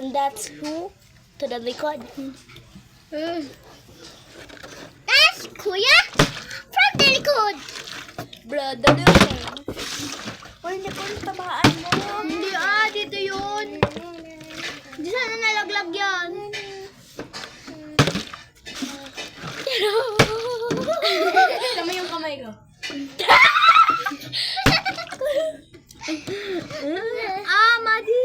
And that's who to the likod. That's Kuya from the likod. Brother Luteng. Uy, Nicole, tamaan mo. Hindi dito yun. Di sana nalaglag yan. Tama yung kamay ko. Madi.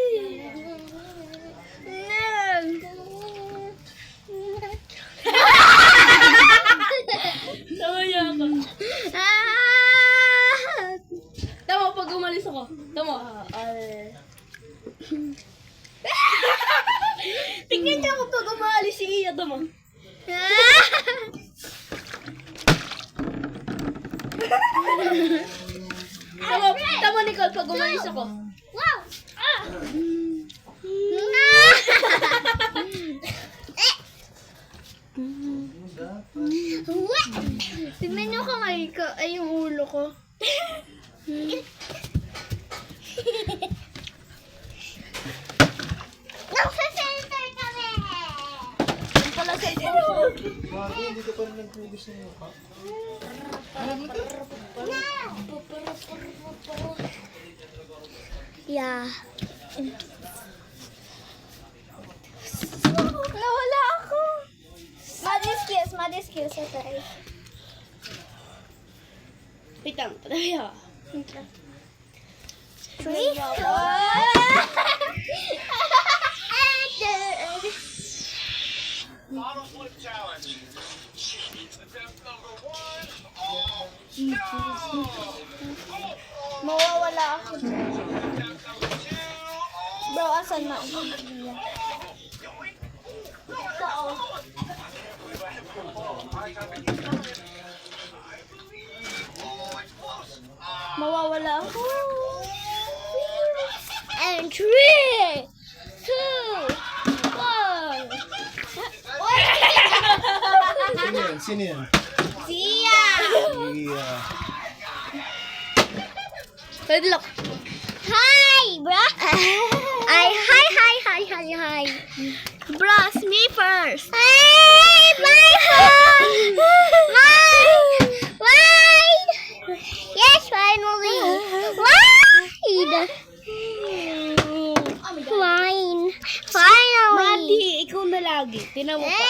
Tama niya ako. Tama pag umalis ako. Tama. Tingnan niya ako pag umalis si Iya. Tama. Tama Nicole pag umalis ako. Wow! Tignan nyo kamay ko, ay yung ulo ko. Nasa-center kami! Yung pala sa phone. Mami, hindi ka pa rin nagpugis ng mukha. Yeah. Nawala ako. Mother's kiss, okay. Wait lang, patabi ako. 3, 4. Bottle flip challenge. Attempt number 1. Oh, no! Mawawala ako. Attempt number 2. Oh, Bro, asan na? Mawawala ako. And 3, 2, 1. Sino yan? Sino yan? Sia! Yeah. Padlock. Hi, bro. Hi. Bro, me first. Hey, my phone. Wide. Yes, finally. Wide. Fine. Finally. Mati, ikaw na lagi. Tinan mo pa.